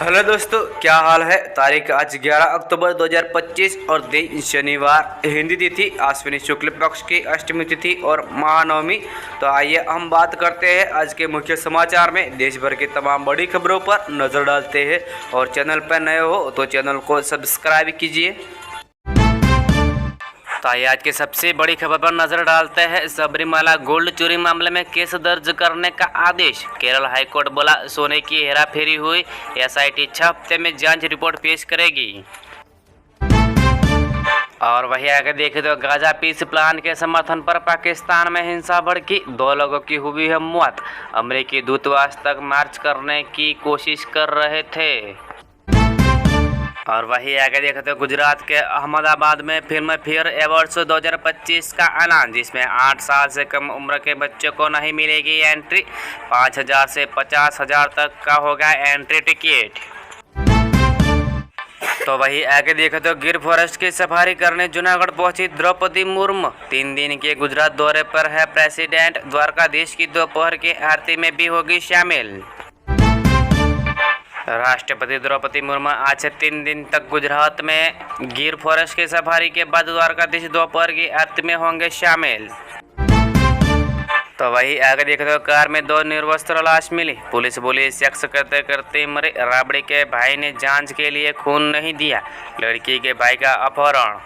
Hello दोस्तों, क्या हाल है। तारीख आज 11 अक्टूबर 2025 और दिन शनिवार, हिंदी तिथि अश्विनी शुक्ल पक्ष की अष्टमी तिथि और महानवमी। तो आइए हम बात करते हैं आज के मुख्य समाचार में। देश भर की तमाम बड़ी खबरों पर नज़र डालते हैं और चैनल पर नए हो तो चैनल को सब्सक्राइब कीजिए। तो आइए आज की सबसे बड़ी खबर पर नजर डालते हैं। सबरीमाला गोल्ड चोरी मामले में केस दर्ज करने का आदेश। केरल हाईकोर्ट बोला सोने की हेराफेरी हुई, एसआईटी 6 हफ्ते में जांच रिपोर्ट पेश करेगी। और वही आगे देखें तो गाजा पीस प्लान के समर्थन पर पाकिस्तान में हिंसा भड़की, 2 लोगों की हुई है मौत। अमेरिकी दूतावास तक मार्च करने की कोशिश कर रहे थे। और वही आगे देखें तो गुजरात के अहमदाबाद में फिल्म फेयर अवार्ड्स 2025 का ऐलान, जिसमें 8 साल से कम उम्र के बच्चों को नहीं मिलेगी एंट्री। 5,000 से 50,000 तक का होगा एंट्री टिकट। तो वही आगे देखें तो गिर फॉरेस्ट की सफारी करने जूनागढ़ पहुंची द्रौपदी मुर्मू। 3 दिन के गुजरात दौरे पर है प्रेसिडेंट। द्वारकाधीश की दोपहर की आरती में भी होगी शामिल। राष्ट्रपति द्रौपदी मुर्मू आज से 3 दिन तक गुजरात में गिर फॉरेस्ट की सफारी के बाद द्वारकाधीश दोपहर की आरती में होंगे शामिल। तो वही आगे देखे तो कार में 2 निर्वस्त्र लाश मिली। पुलिस बोली सेक्स करते करते मरे। राबड़ी के भाई ने जांच के लिए खून नहीं दिया, लड़की के भाई का अपहरण।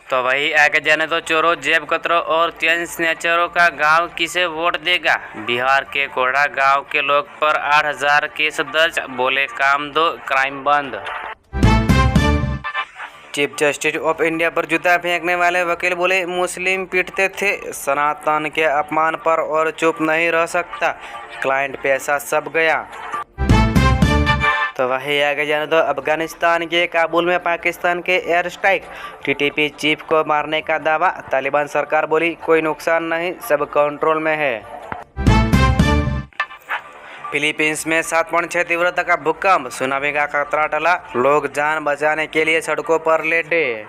तो वही आगे जाने तो चोरों, जेब कतरों और चेन स्नैचरों का गांव किसे वोट देगा। बिहार के कोढ़ा गांव के लोग पर 8,000 केस दर्ज, बोले काम दो क्राइम बंद। चीफ जस्टिस ऑफ इंडिया पर जूता फेंकने वाले वकील बोले मुस्लिम पीटते थे, सनातन के अपमान पर और चुप नहीं रह सकता, क्लाइंट पैसा सब गया। तो वही आगे जाने तो अफगानिस्तान के काबुल में पाकिस्तान के एयर स्ट्राइक, टीटीपी चीफ को मारने का दावा। तालिबान सरकार बोली कोई नुकसान नहीं, सब कंट्रोल में है। फिलीपींस में 7.6 तीव्रता का भूकंप, सुनामी का खतरा टला, लोग जान बचाने के लिए सड़कों पर लेटे।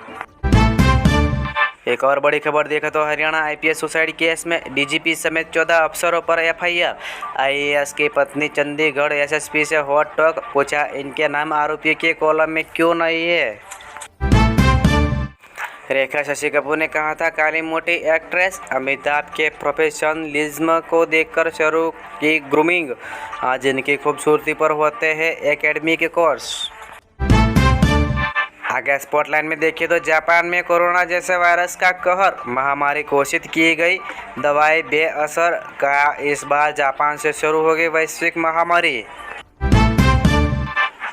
एक और बड़ी खबर देखा तो हरियाणा आईपीएस सुसाइड केस में डीजीपी समेत 14 अफसरों पर एफआईआर। आईएएस की पत्नी चंडीगढ़ एसएसपी से हॉट टॉक, पूछा इनके नाम आरोपी के कॉलम में क्यों नहीं है। रेखा शशि कपूर ने कहा था काली मोटी एक्ट्रेस, अमिताभ के प्रोफेशनलिज्म को देखकर शुरू की ग्रूमिंग, आज इनकी खूबसूरती पर होते हैं एकेडमी के कोर्स। आगे स्पॉटलाइट में देखिए तो जापान में कोरोना जैसे वायरस का कहर, महामारी घोषित की गई, दवाई बेअसर, कहा इस बार जापान से शुरू होगी वैश्विक महामारी।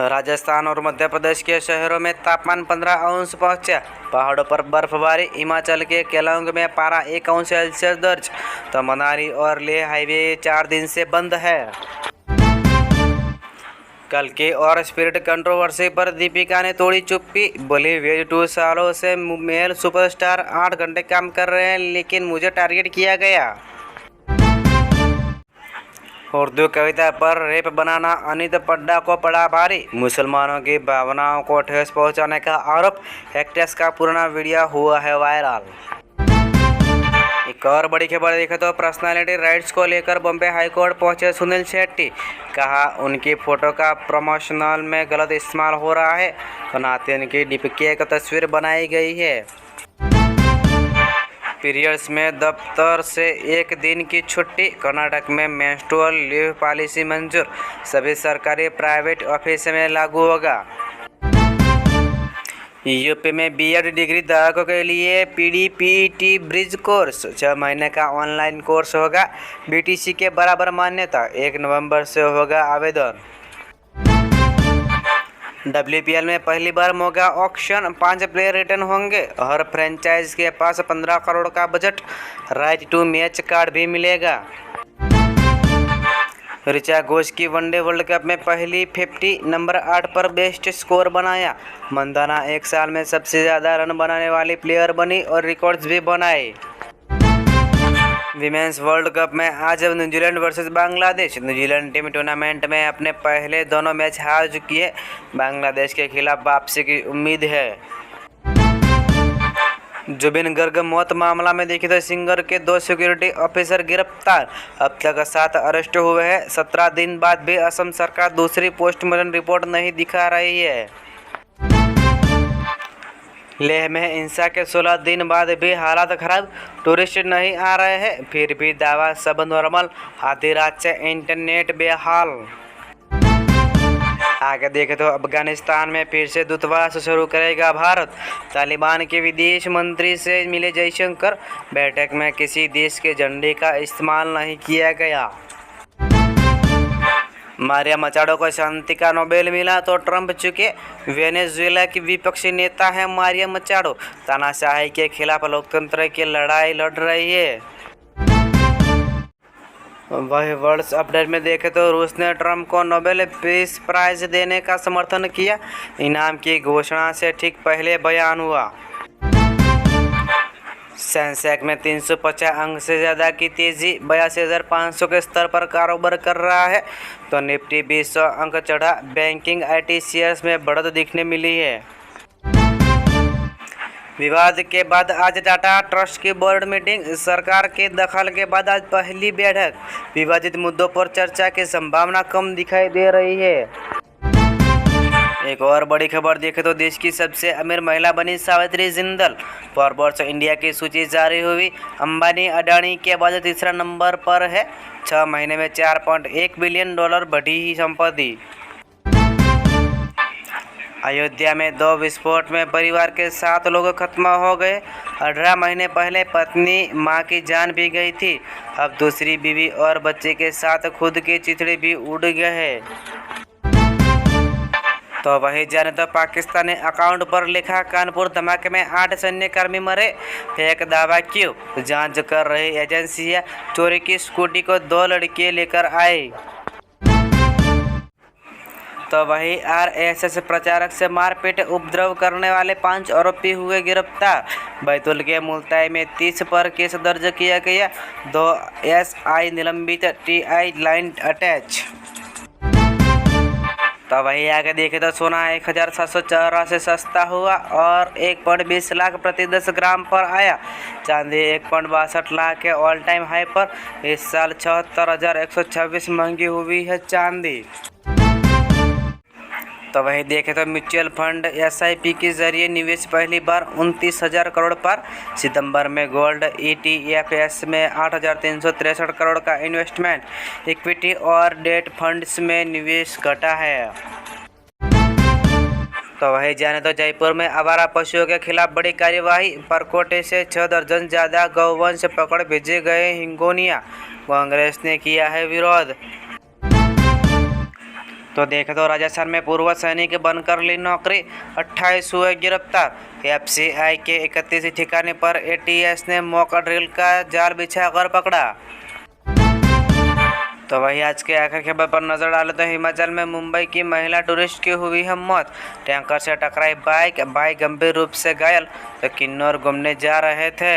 राजस्थान और मध्य प्रदेश के शहरों में तापमान 15 अंश पहुंचा, पहाड़ों पर बर्फबारी, हिमाचल के केलांग में पारा 1 अंश सेल्सियस दर्ज। तो मनाली और लेह हाईवे 4 दिन से बंद है। कल की और स्पिरिट कंट्रोवर्सी पर दीपिका ने तोड़ी चुप्पी, बोली वे 2 सालों से मेल सुपरस्टार 8 घंटे काम कर रहे हैं लेकिन मुझे टारगेट किया गया। उर्दू कविता पर रेप बनाना अनित पड्डा को पड़ा भारी, मुसलमानों की भावनाओं को ठेस पहुंचाने का आरोप, एक्ट्रेस का पुराना वीडियो हुआ है वायरल। एक और बड़ी खबर देखें तो पर्सनालिटी राइट्स को लेकर बॉम्बे हाईकोर्ट पहुंचे सुनील शेट्टी, कहा उनकी फोटो का प्रमोशनल में गलत इस्तेमाल हो रहा है, तो नातिन की डीपीके की तस्वीर बनाई गई है। पीरियड्स में दफ्तर से 1 दिन की छुट्टी, कर्नाटक में मेंस्ट्रुअल लीव पॉलिसी मंजूर, सभी सरकारी प्राइवेट ऑफिस में लागू होगा। यूपी में बीएड डिग्री धारकों के लिए पीडीपीटी ब्रिज कोर्स 6 महीने का ऑनलाइन कोर्स होगा, बीटीसी के बराबर मान्यता, 1 नवंबर से होगा आवेदन। डब्ल्यूपीएल में पहली बार मोगा ऑक्शन, 5 प्लेयर रिटर्न होंगे, हर फ्रेंचाइज के पास 15 करोड़ का budget, right to match card भी मिलेगा। ऋचा घोष की वनडे वर्ल्ड कप में पहली 50, नंबर 8 पर बेस्ट स्कोर बनाया। मंदाना 1 साल में सबसे ज़्यादा रन बनाने वाली प्लेयर बनी और रिकॉर्ड्स भी बनाए। विमेंस वर्ल्ड कप में आज New Zealand versus Bangladesh, New Zealand team tournament में अपने पहले दोनों मैच हार चुकी है, बांग्लादेश के खिलाफ वापसी की उम्मीद है। जुबिन गर्ग मौत मामला में देखिए तो सिंगर के 2 सिक्योरिटी ऑफिसर गिरफ्तार। अब तक 7 अरेस्ट हुए हैं। 17 दिन बाद भी असम सरकार दूसरी पोस्टमार्टम रिपोर्ट नहीं दिखा रही है। लेह में हिंसा के 16 दिन बाद भी हालात खराब, टूरिस्ट नहीं आ रहे हैं, फिर भी दावा सब नॉर्मल, आधी रात से इंटरनेट बेहाल। आगे देखें तो अफगानिस्तान में फिर से दूतावास शुरू करेगा भारत। तालिबान के विदेश मंत्री से मिले जयशंकर, बैठक में किसी देश के झंडे का इस्तेमाल नहीं किया गया। मारिया मचाडो को शांति का नोबेल मिला तो ट्रंप चुके। वेनेजुएला की विपक्षी नेता है मारिया मचाडो, तानाशाही के खिलाफ लोकतंत्र की लड़ाई लड़ रही है। वही वर्ल्ड अपडेट में देखें तो रूस ने ट्रंप को नोबेल पीस प्राइज देने का समर्थन किया। इनाम की घोषणा से ठीक पहले बयान हुआ। सेंसेक्स में 350 अंक से ज़्यादा की तेजी, 82,500 के स्तर पर कारोबार कर रहा है। तो निफ्टी 200 अंक चढ़ा। बैंकिंग IT शेयर्स में बढ़त दिखने मिली है। विवाद के बाद आज टाटा ट्रस्ट की बोर्ड मीटिंग, सरकार के दखल के बाद आज पहली बैठक। विवादित मुद्दों पर चर्चा की संभावना कम दिखाई दे रही है। एक और बड़ी खबर देखें तो देश की सबसे अमीर महिला बनी सावित्री जिंदल। फॉर्ब्स इंडिया की सूची जारी हुई। अंबानी अडानी के बाद तीसरा नंबर पर है। 6 महीने में $4.1 बिलियन बढ़ी ही संपत्ति। अयोध्या में 2 विस्फोट में परिवार के 7 लोग खत्म हो गए। 18 महीने पहले पत्नी मां की जान भी गई थी। अब दूसरी बीवी और बच्चे के साथ खुद की चिथड़े भी उड़ गए हैं। तो वही जाने तो पाकिस्तानी अकाउंट पर लिखा कानपुर धमाके में 8 सैन्यकर्मी मरे, फेक दावा क्यों? जांच कर रही एजेंसियां। चोरी की स्कूटी को 2 लड़के लेकर आए। तो वही RSS प्रचारक से मारपीट, उपद्रव करने वाले 5 आरोपी हुए गिरफ्तार। बैतूल के मुल्ताई में 30 पर केस दर्ज किया गया। 2 SI निलंबित, TI लाइन अटैच। तो वही आगे देखे तो सोना 1,704 से सस्ता हुआ और 1.20 लाख प्रति 10 ग्राम पर आया। चांदी 1.62 लाख के ऑल टाइम हाई पर। इस साल 74,126 महंगी हुई है चांदी। तो वही देखें तो म्यूचुअल फंड SIP के जरिए निवेश पहली बार 29,000 करोड़ पर। सितंबर में गोल्ड ETFs में 8,363 करोड़ का इन्वेस्टमेंट। इक्विटी और डेट फंड्स में निवेश घटा है। तो वही जाने तो जयपुर में आवारा पशुओं के खिलाफ बड़ी कार्यवाही। परकोटे से 6 दर्जन ज़्यादा गौवंश पकड़ भेजे गए हिंगोनिया। कांग्रेस ने किया है विरोध। तो देखें तो राजस्थान में पूर्व सैनिक बनकर ली नौकरी, 28 हुए गिरफ्तार। FCI के 31 ठिकाने पर ATS ने मॉक ड्रिल का जाल बिछाकर पकड़ा। तो वही आज के आखिर खबर पर नजर डाले तो हिमाचल में मुंबई की महिला टूरिस्ट की हुई है मौत। टैंकर से टकराई बाइक गंभीर रूप से घायल। तो किन्नौर घूमने जा रहे थे।